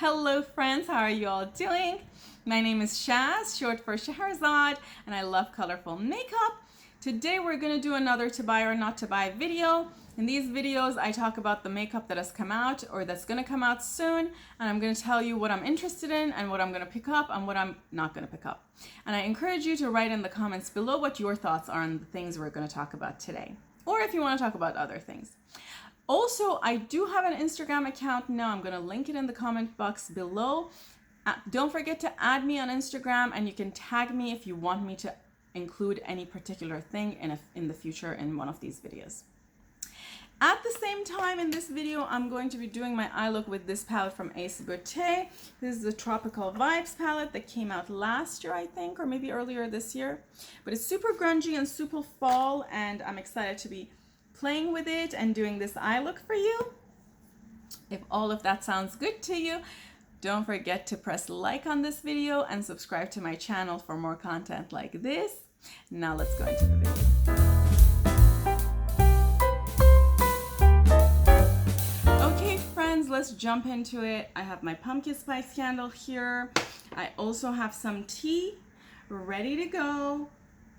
Hello friends, how are you all doing? My name is Shaz, short for Shahrazad, and I love colorful makeup. Today we're going to do another to buy or not to buy video. In these videos I talk about the makeup that has come out or that's going to come out soon, and I'm going to tell you what I'm interested in and what I'm going to pick up and what I'm not going to pick up. And I encourage you to write in the comments below what your thoughts are on the things we're going to talk about today, or if you want to talk about other things. Also, I do have an Instagram account now. I'm going to link it in the comment box below. Don't forget to add me on Instagram, and you can tag me if you want me to include any particular thing in the future in one of these videos. At the same time, in this video, I'm going to be doing my eye look with this palette from Beaute. This is the Tropical Vibes palette that came out last year, I think, or maybe earlier this year. But it's super grungy and super fall, and I'm excited to be playing with it and doing this eye look for you. If all of that sounds good to you, don't forget to press like on this video and subscribe to my channel for more content like this. Now let's go into the video. Okay friends, let's jump into it. I have my pumpkin spice candle here. I also have some tea ready to go.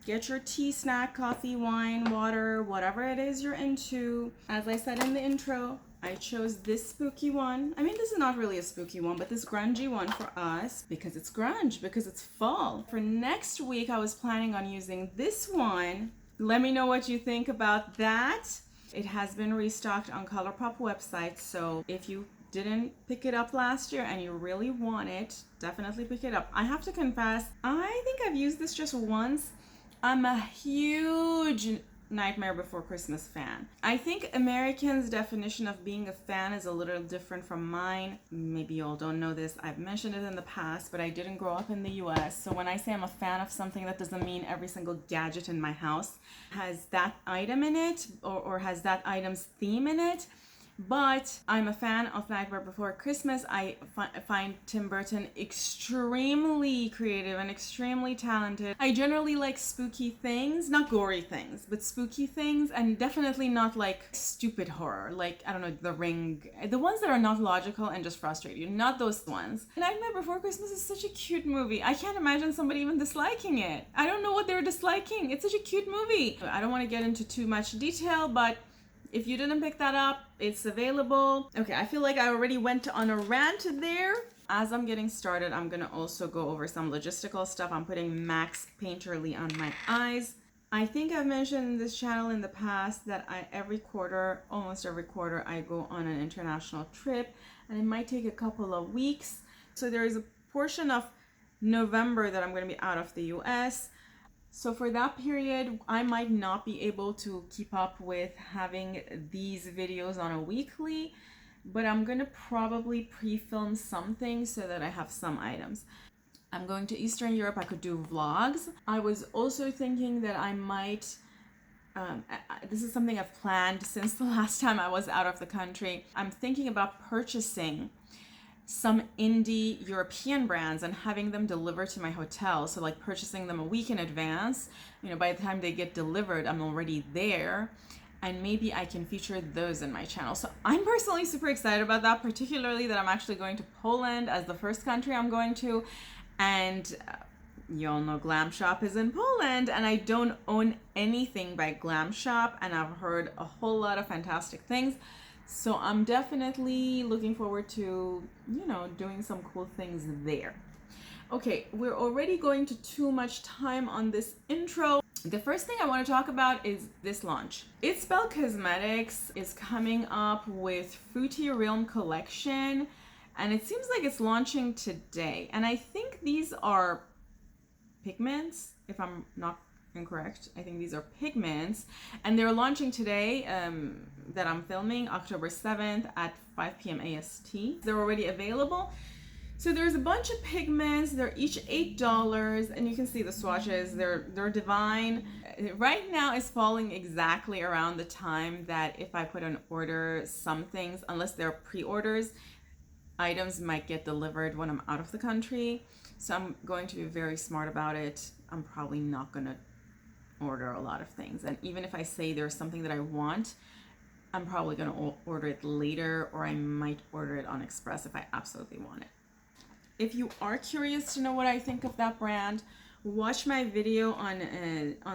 Get your tea, snack, coffee, wine, water, whatever it is you're into. As I said in the intro, I chose this spooky one. I mean, this is not really a spooky one, but this grungy one for us because it's grunge, because it's fall. For next week, I was planning on using this one. Let me know what you think about that. It has been restocked on Colourpop website, so if you didn't pick it up last year and you really want it, definitely pick it up. I have to confess, I think I've used this just once. I'm a huge Nightmare Before Christmas fan. I think Americans' definition of being a fan is a little different from mine. Maybe you all don't know this. I've mentioned it in the past, but I didn't grow up in the US. So when I say I'm a fan of something, that doesn't mean every single gadget in my house has that item in it or has that item's theme in it. But I'm a fan of Nightmare Before Christmas. I find Tim Burton extremely creative and extremely talented. I generally like spooky things, not gory things, but spooky things, and definitely not like stupid horror, like, I don't know, The Ring. The ones that are not logical and just frustrate you, not those ones. Nightmare Before Christmas is such a cute movie. I can't imagine somebody even disliking it. I don't know what they're disliking. It's such a cute movie. I don't want to get into too much detail, but if you didn't pick that up, it's available. Okay, I feel like I already went on a rant there. As I'm getting started, I'm gonna also go over some logistical stuff. I'm putting Max Painterly on my eyes. I think I've mentioned in this channel in the past that almost every quarter, I go on an international trip, and it might take a couple of weeks. So there is a portion of November that I'm gonna be out of the US. So for that period, I might not be able to keep up with having these videos on a weekly, but I'm gonna probably pre-film something so that I have some items. I'm going to Eastern Europe. I could do vlogs. I was also thinking that I might, this is something I've planned since the last time I was out of the country. I'm thinking about purchasing some indie European brands and having them delivered to my hotel. So like purchasing them a week in advance, by the time they get delivered, I'm already there, and maybe I can feature those in my channel. So I'm personally super excited about that, particularly that I'm actually going to Poland as the first country I'm going to. And you all know Glamshop is in Poland, and I don't own anything by Glamshop, and I've heard a whole lot of fantastic things. So I'm definitely looking forward to, doing some cool things there. Okay, we're already going to too much time on this intro. The first thing I want to talk about is this launch. Adept Cosmetics is coming up with Fruity Realm collection, and it seems like it's launching today. And I think these are pigments, if I'm not incorrect. I think these are pigments, and they're launching today, that I'm filming, October 7th at 5 p.m. AST. They're already available. So there's a bunch of pigments. They're each $8, and you can see the swatches. They're divine. Right now it's falling exactly around the time that if I put an order, some things, unless they're pre-orders, items might get delivered when I'm out of the country. So I'm going to be very smart about it. I'm probably not gonna order a lot of things, and even if I say there's something that I want, I'm probably going to order it later, or I might order it on Express if I absolutely want it. If you are curious to know what I think of that brand, watch my video on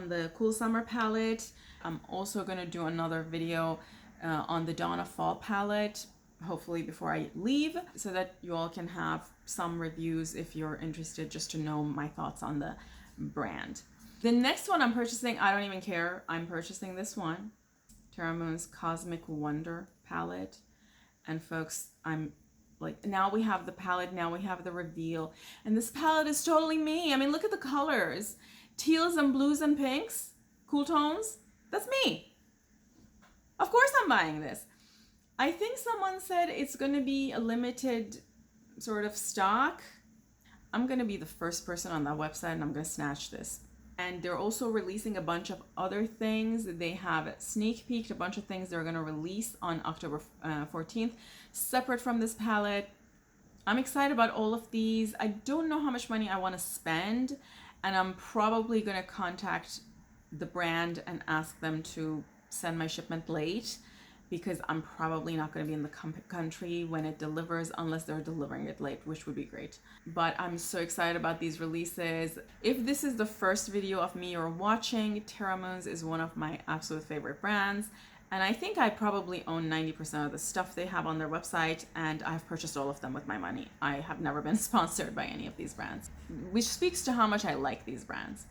the Cool Summer palette. I'm also going to do another video on the Dawn of Fall palette, hopefully before I leave, so that you all can have some reviews if you're interested, just to know my thoughts on the brand. The next one I'm purchasing, I don't even care. I'm purchasing this one, Terra Cosmic Wonder palette. And folks, I'm like, now we have the palette, now we have the reveal, and this palette is totally me. I mean, look at the colors, teals and blues and pinks, cool tones. That's me. Of course I'm buying this. I think someone said it's going to be a limited sort of stock. I'm going to be the first person on that website, and I'm going to snatch this. And they're also releasing a bunch of other things. They have sneak peeked a bunch of things they're going to release on October 14th, separate from this palette. I'm excited about all of these. I don't know how much money I want to spend, and I'm probably going to contact the brand and ask them to send my shipment late, because I'm probably not going to be in the country when it delivers unless they're delivering it late, which would be great. But I'm so excited about these releases. If this is the first video of me you're watching, Terra is one of my absolute favorite brands. And I think I probably own 90% of the stuff they have on their website, and I've purchased all of them with my money. I have never been sponsored by any of these brands, which speaks to how much I like these brands.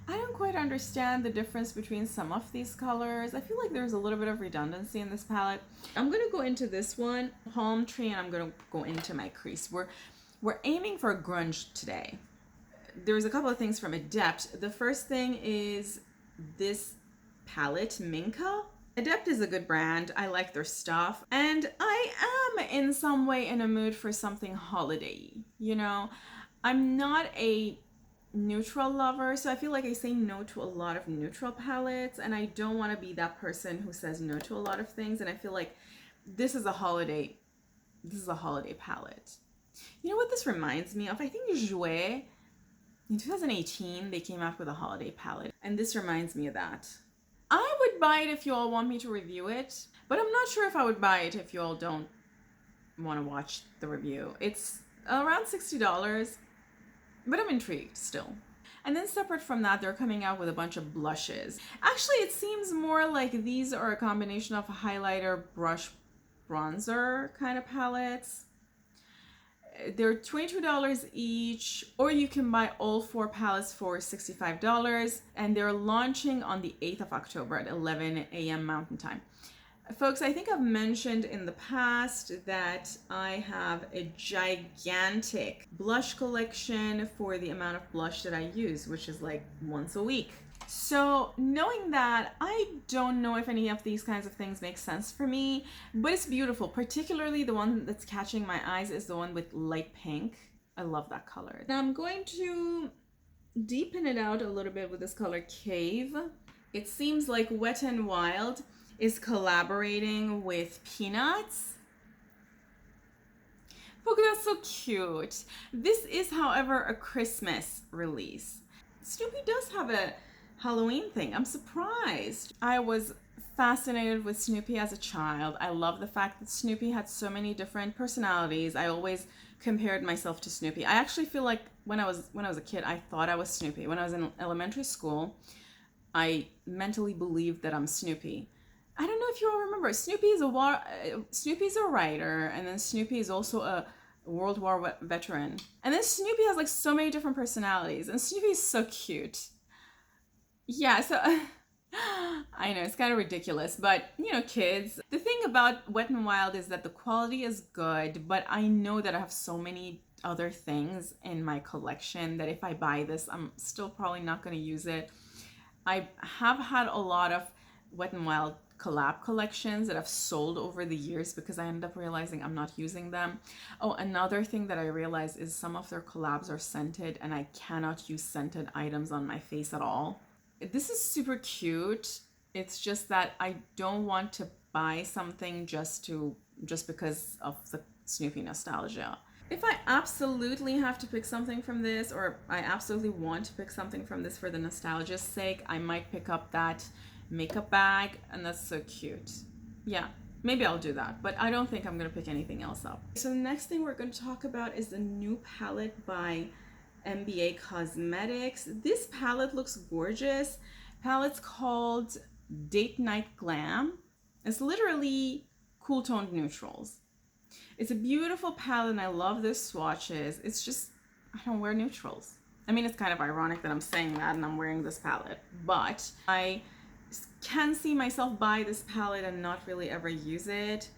I don't quite understand the difference between some of these colors. I feel like there's a little bit of redundancy in this palette. I'm going to go into this one, Palm Tree, and I'm going to go into my crease. We're aiming for grunge today. There's a couple of things from Adept. The first thing is this palette, Minka. Adept is a good brand. I like their stuff. And I am in some way in a mood for something holiday-y. You know, I'm not a neutral lover, so I feel like I say no to a lot of neutral palettes, and I don't want to be that person who says no to a lot of things. And I feel like this is a holiday palette. You know what this reminds me of? I think Jouer, in 2018 they came out with a holiday palette, and this reminds me of that. I would buy it if you all want me to review it, but I'm not sure if I would buy it if you all don't want to watch the review. It's around $60. But I'm intrigued still. And then separate from that, they're coming out with a bunch of blushes. Actually, it seems more like these are a combination of a highlighter, brush, bronzer kind of palettes. They're $22 each, or you can buy all 4 palettes for $65. And they're launching on the 8th of October at 11 a.m. Mountain Time. Folks, I think I've mentioned in the past that I have a gigantic blush collection for the amount of blush that I use, which is like once a week. So knowing that, I don't know if any of these kinds of things make sense for me, but it's beautiful. Particularly the one that's catching my eyes is the one with light pink. I love that color. Now I'm going to deepen it out a little bit with this color Cave. It seems like Wet n Wild is collaborating with Peanuts. Look, that's so cute. This is, however, a Christmas release. Snoopy does have a Halloween thing. I'm surprised. I was fascinated with Snoopy as a child. I love the fact that Snoopy had so many different personalities. I always compared myself to Snoopy. I actually feel like when I was a kid, I thought I was Snoopy. When I was in elementary school, I mentally believed that I'm Snoopy. I don't know if you all remember, Snoopy's a writer, and then Snoopy is also a World War veteran. And then Snoopy has like so many different personalities, and Snoopy is so cute. Yeah, so I know it's kind of ridiculous, but you know, kids. The thing about Wet n Wild is that the quality is good, but I know that I have so many other things in my collection that if I buy this, I'm still probably not going to use it. I have had a lot of Wet n Wild collab collections that I've sold over the years because I ended up realizing I'm not using them. Oh, another thing that I realized is some of their collabs are scented, and I cannot use scented items on my face at all. This is super cute. It's just that I don't want to buy something just because of the Snoopy nostalgia. If I absolutely have to pick something from this, or I absolutely want to pick something from this for the nostalgia's sake, I might pick up that makeup bag, and that's so cute. Yeah, maybe I'll do that, but I don't think I'm gonna pick anything else up. So the next thing we're gonna talk about is the new palette by MBA Cosmetics. This palette looks gorgeous. Palette's called Date Night Glam. It's literally cool toned neutrals. It's a beautiful palette and I love the swatches. It's just, I don't wear neutrals. I mean, it's kind of ironic that I'm saying that and I'm wearing this palette, but I can see myself buy this palette and not really ever use it.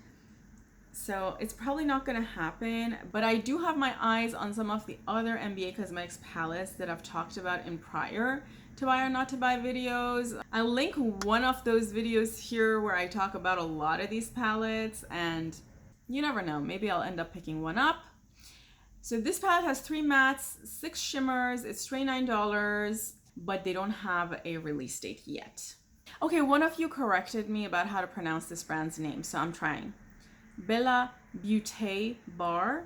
So it's probably not gonna happen, but I do have my eyes on some of the other MBA Cosmetics palettes that I've talked about in prior to buy or not to buy videos. I'll link one of those videos here where I talk about a lot of these palettes, and you never know, maybe I'll end up picking one up. So this palette has 3 mattes, 6 shimmers, it's $29, but they don't have a release date yet. Okay, one of you corrected me about how to pronounce this brand's name, so I'm trying. Beaute Bar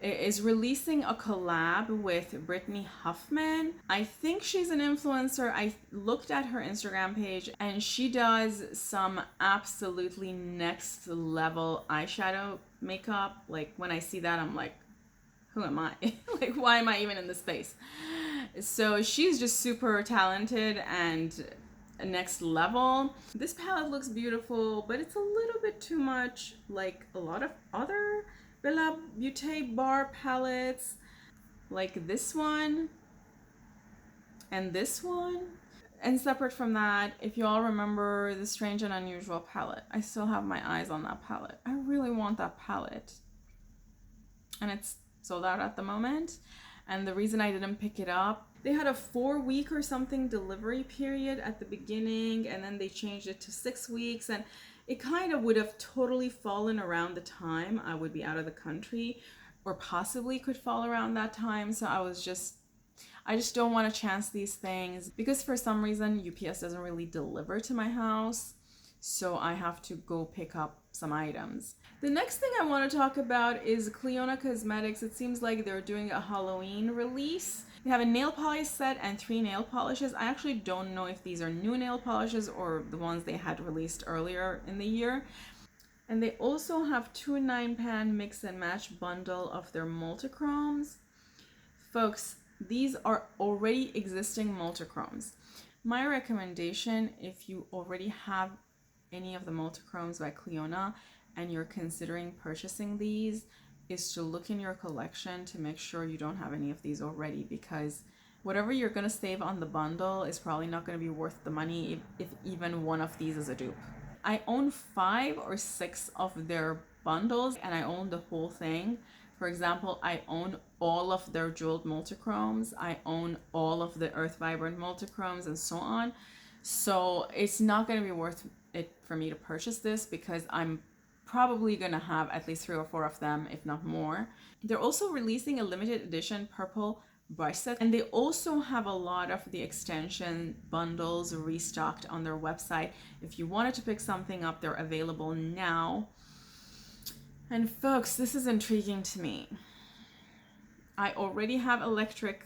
is releasing a collab with Brittany Huffman. I think she's an influencer. I looked at her Instagram page and she does some absolutely next level eyeshadow makeup. Like when I see that, I'm like, who am I? Like, why am I even in this space? So she's just super talented and next level. This palette looks beautiful, but it's a little bit too much like a lot of other Bella Beaute Bar palettes, like this one and this one. And separate from that, if you all remember the Strange and Unusual palette, I still have my eyes on that palette. I really want that palette, and it's sold out at the moment. And the reason I didn't pick it up, they had a 4-week or something delivery period at the beginning, and then they changed it to 6 weeks, and it kind of would have totally fallen around the time I would be out of the country, or possibly could fall around that time. So I just don't want to chance these things because for some reason UPS doesn't really deliver to my house. So I have to go pick up some items. The next thing I want to talk about is Cleona Cosmetics. It seems like they're doing a Halloween release. They have a nail polish set and 3 nail polishes. I actually don't know if these are new nail polishes or the ones they had released earlier in the year. And they also have 2 9-pan mix and match bundle of their multichromes. Folks, these are already existing multichromes. My recommendation, if you already have any of the multichromes by Cleona and you're considering purchasing these, is to look in your collection to make sure you don't have any of these already, because whatever you're going to save on the bundle is probably not going to be worth the money if even one of these is a dupe. I own 5 or 6 of their bundles and I own the whole thing. For example, I own all of their jeweled multichromes, I own all of the Earth Vibrant multichromes, and so on. So it's not going to be worth it for me to purchase this because I'm probably going to have at least 3 or 4 of them, if not more. They're also releasing a limited edition purple brush set, and they also have a lot of the extension bundles restocked on their website. If you wanted to pick something up, they're available now. And folks, this is intriguing to me. I already have electric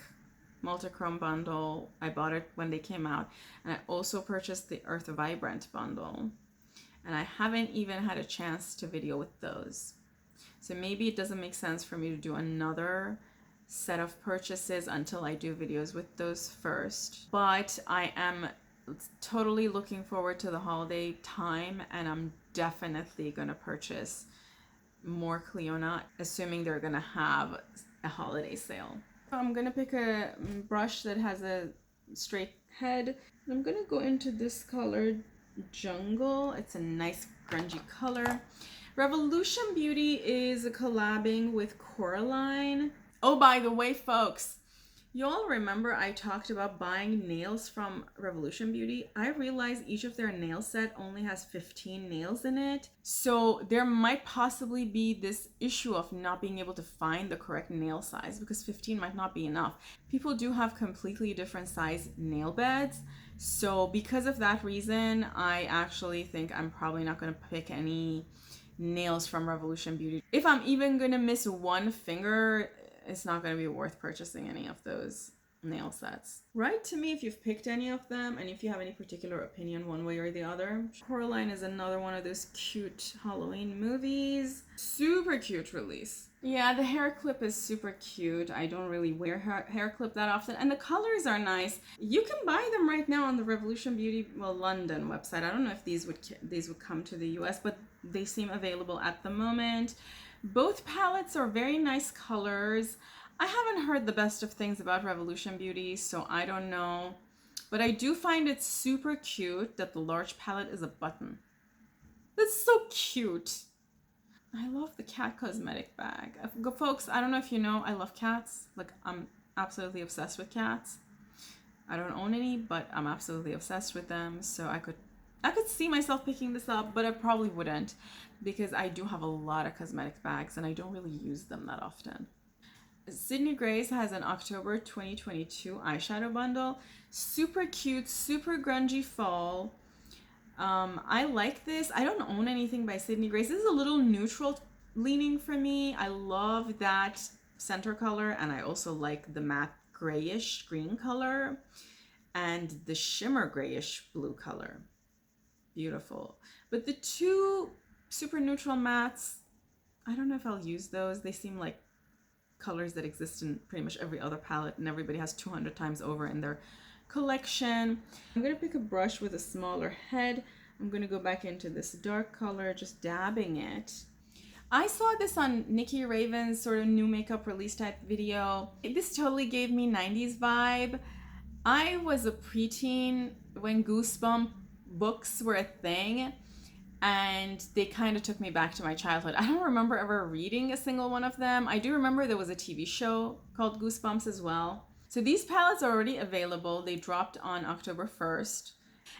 multichrome bundle. I bought it when they came out, and I also purchased the Earth Vibrant bundle, and I haven't even had a chance to video with those. So maybe it doesn't make sense for me to do another set of purchases until I do videos with those first. But I am totally looking forward to the holiday time, and I'm definitely gonna purchase more Cleona, assuming they're gonna have a holiday sale. I'm gonna pick a brush that has a straight head. I'm gonna go into this color, Jungle. It's a nice grungy color. Revolution Beauty is collabing with Coraline. Oh, by the way, folks, you all remember I talked about buying nails from Revolution Beauty? I realized each of their nail set only has 15 nails in it. So there might possibly be this issue of not being able to find the correct nail size because 15 might not be enough. People do have completely different size nail beds. So because of that reason, I actually think I'm probably not going to pick any nails from Revolution Beauty. If I'm even going to miss one finger, it's not going to be worth purchasing any of those nail sets. Write to me if you've picked any of them and if you have any particular opinion one way or the other. Coraline is another one of those cute Halloween movies. Super cute release. Yeah, the hair clip is super cute. I don't really wear hair clip that often, and the colors are nice. You can buy them right now on the Revolution Beauty, well, London website. I don't know if these would come to the US, but they seem available at the moment. Both palettes are very nice colors. I haven't heard the best of things about Revolution Beauty, so I don't know. But I do find it super cute that the large palette is a button. That's so cute. I love the cat cosmetic bag. Folks, I don't know if you know, I love cats. Like, I'm absolutely obsessed with cats. I don't own any, but I'm absolutely obsessed with them. So I could see myself picking this up, but I probably wouldn't because I do have a lot of cosmetic bags and I don't really use them that often. Sydney Grace has an October 2022 eyeshadow bundle. Super cute, super grungy fall. I like this. I don't own anything by Sydney Grace. This is a little neutral leaning for me. I love that center color, and I also like the matte grayish green color and the shimmer grayish blue color. Beautiful. But the two super neutral mattes, I don't know if I'll use those. They seem like colors that exist in pretty much every other palette, and everybody has 200 times over in their collection. I'm going to pick a brush with a smaller head. I'm going to go back into this dark color, just dabbing it. I saw this on Nikki Raven's sort of new makeup release type video. This totally gave me 90s vibe. I was a preteen when Goosebump books were a thing, and they kind of took me back to my childhood. I don't remember ever reading a single one of them. I do remember there was a TV show called Goosebumps as well. So these palettes are already available. They dropped on October 1st.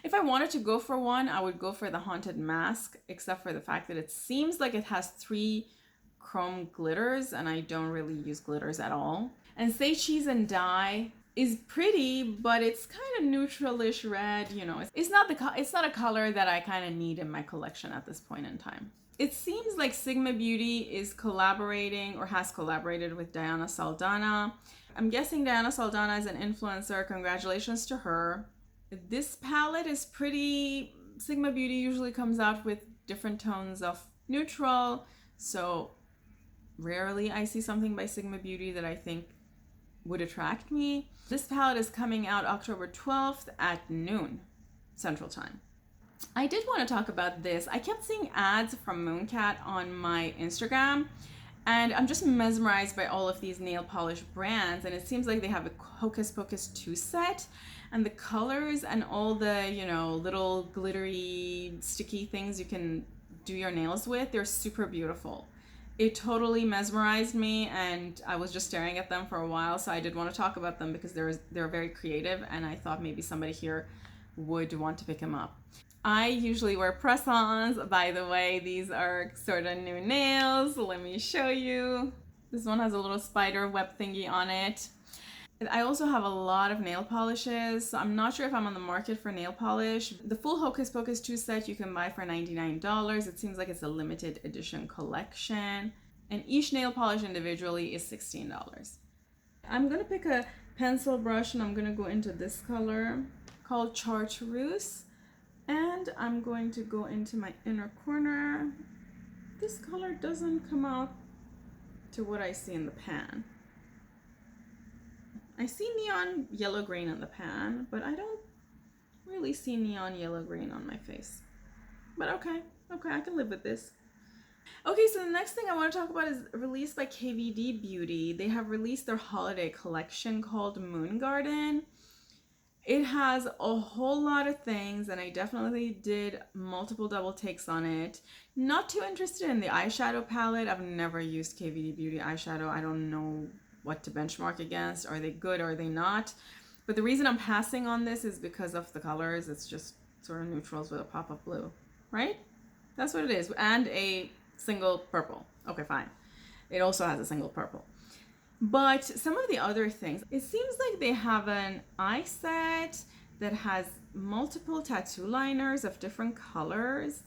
If I wanted to go for one, I would go for the Haunted Mask, except for the fact that it seems like it has 3 chrome glitters, and I don't really use glitters at all. And Say Cheese and Die is pretty, but it's kind of neutralish red, you know. It's not a color that I kind of need in my collection at this point in time. It seems like Sigma Beauty is collaborating or has collaborated with Diana Saldana. I'm guessing Diana Saldana is an influencer. Congratulations to her. This palette is pretty. Sigma Beauty usually comes out with different tones of neutral, so rarely I see something by Sigma Beauty that I think would attract me. This palette is coming out October 12th at noon Central Time. I did want to talk about this. I kept seeing ads from Mooncat on my Instagram, and I'm just mesmerized by all of these nail polish brands, and it seems like they have a Hocus Pocus 2 set, and the colors and all the, you know, little glittery sticky things you can do your nails with, they're super beautiful. It totally mesmerized me, and I was just staring at them for a while, so I did want to talk about them because they're very creative, and I thought maybe somebody here would want to pick them up. I usually wear press-ons. By the way, these are sort of new nails. Let me show you. This one has a little spider web thingy on it. I also have a lot of nail polishes, so I'm not sure if I'm on the market for nail polish. The full Hocus Pocus 2 set you can buy for $99. It seems like it's a limited edition collection, and each nail polish individually is $16. I'm going to pick a pencil brush, and I'm going to go into this color called Chartreuse, and I'm going to go into my inner corner. This color doesn't come out to what I see in the pan. I see neon yellow green in the pan, but I don't really see neon yellow green on my face. But okay, I can live with this. Okay, so the next thing I want to talk about is released by KVD Beauty. They have released their holiday collection called Moon Garden. It has a whole lot of things, and I definitely did multiple double takes on it. Not too interested in the eyeshadow palette. I've never used KVD Beauty eyeshadow. I don't know what to benchmark against. Are they good or are they not? But the reason I'm passing on this is because of the colors. It's just sort of neutrals with a pop of blue, right? That's what it is. And a single purple. Okay, fine. It also has a single purple. But some of the other things, it seems like they have an eye set that has multiple tattoo liners of different colors.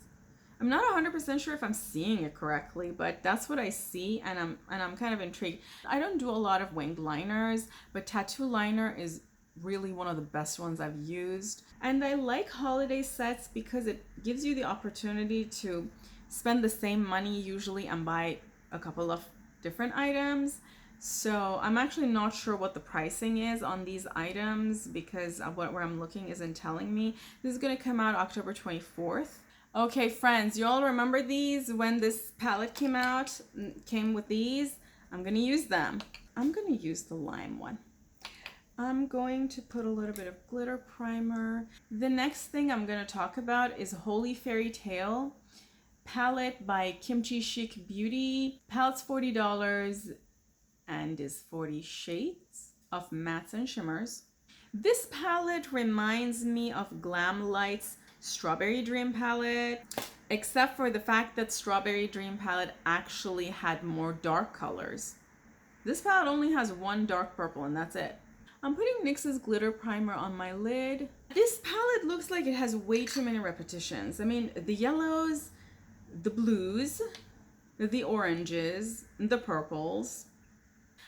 I'm not 100% sure if I'm seeing it correctly, but that's what I see, and I'm kind of intrigued. I don't do a lot of winged liners, but tattoo liner is really one of the best ones I've used. And I like holiday sets because it gives you the opportunity to spend the same money usually and buy a couple of different items. So I'm actually not sure what the pricing is on these items because of where I'm looking isn't telling me. This is going to come out October 24th. Okay, friends, you all remember these when this palette came out? Came with these? I'm going to use them. I'm going to use the lime one. I'm going to put a little bit of glitter primer. The next thing I'm going to talk about is Holy Fairy Tale palette by Kimchi Chic Beauty. Palette's $40 and is 40 shades of mattes and shimmers. This palette reminds me of Glam Light's Strawberry Dream palette, except for the fact that Strawberry Dream palette actually had more dark colors. This palette only has one dark purple and that's it. I'm putting NYX's glitter primer on my lid. This palette looks like it has way too many repetitions. I mean, the yellows, the blues, the oranges, the purples.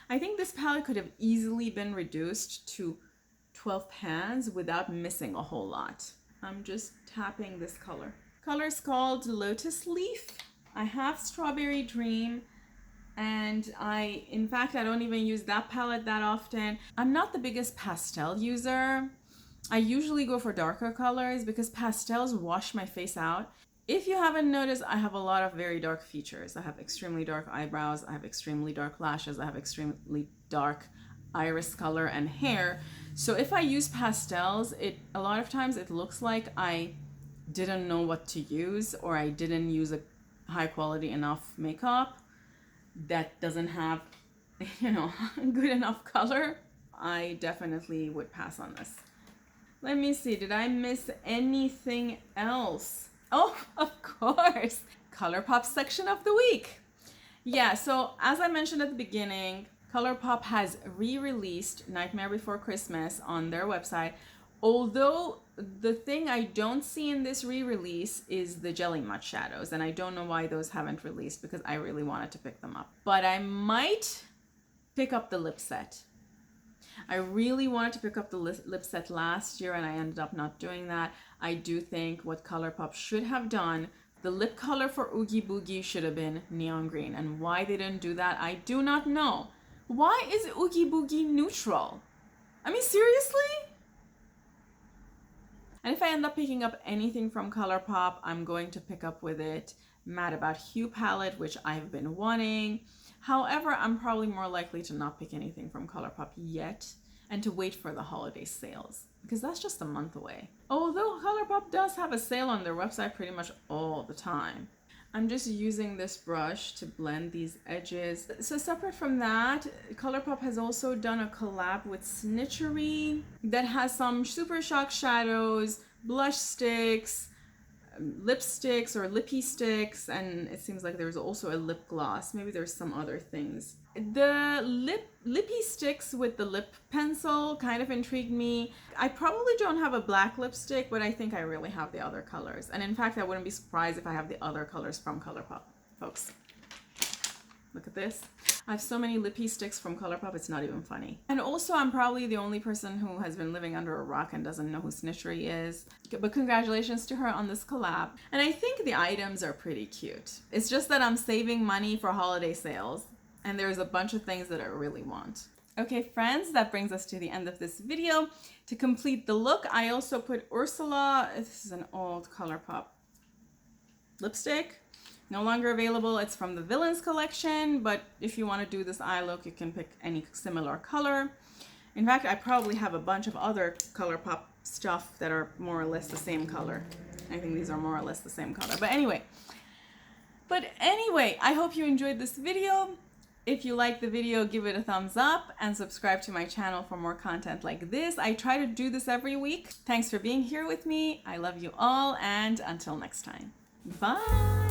I think this palette could have easily been reduced to 12 pans without missing a whole lot. I'm just tapping this color. Color's called Lotus Leaf. I have Strawberry Dream, and in fact, I don't even use that palette that often. I'm not the biggest pastel user. I usually go for darker colors because pastels wash my face out. If you haven't noticed, I have a lot of very dark features. I have extremely dark eyebrows, I have extremely dark lashes, I have extremely dark iris color and hair. So if I use pastels, a lot of times it looks like I didn't know what to use, or I didn't use a high quality enough makeup that doesn't have, good enough color. I definitely would pass on this. Let me see, did I miss anything else? Oh, of course, Colourpop section of the week. Yeah, so as I mentioned at the beginning, Colourpop has re-released Nightmare Before Christmas on their website. Although the thing I don't see in this re-release is the Jelly Mutt shadows, and I don't know why those haven't released because I really wanted to pick them up. But I might pick up the lip set. I really wanted to pick up the lip set last year and I ended up not doing that. I do think what Colourpop should have done, the lip color for Oogie Boogie should have been neon green, and why they didn't do that, I do not know. Why is Oogie Boogie neutral? I mean, seriously? And if I end up picking up anything from Colourpop, I'm going to pick up with it Mad About Hue palette, which I've been wanting. However, I'm probably more likely to not pick anything from Colourpop yet and to wait for the holiday sales because that's just a month away. Although Colourpop does have a sale on their website pretty much all the time. I'm just using this brush to blend these edges. So separate from that, Colourpop has also done a collab with Snitchery that has some Super Shock shadows, blush sticks, lipsticks or lippy sticks, and it seems like there's also a lip gloss. Maybe there's some other things. The lippy sticks with the lip pencil kind of intrigued me. I probably don't have a black lipstick, but I think I really have the other colors. And in fact, I wouldn't be surprised if I have the other colors from Colourpop, folks. Look at this. I have so many lippy sticks from Colourpop, it's not even funny. And also, I'm probably the only person who has been living under a rock and doesn't know who Snitchery is. But congratulations to her on this collab. And I think the items are pretty cute. It's just that I'm saving money for holiday sales. And there's a bunch of things that I really want. Okay, friends, that brings us to the end of this video. To complete the look, I also put Ursula. This is an old Colourpop lipstick. No longer available. It's from the Villains collection, but if you want to do this eye look, you can pick any similar color. In fact, I probably have a bunch of other Colourpop stuff that are more or less the same color. I think these are more or less the same color. But anyway, I hope you enjoyed this video. If you like the video, give it a thumbs up and subscribe to my channel for more content like this. I try to do this every week. Thanks for being here with me. I love you all, and until next time. Bye.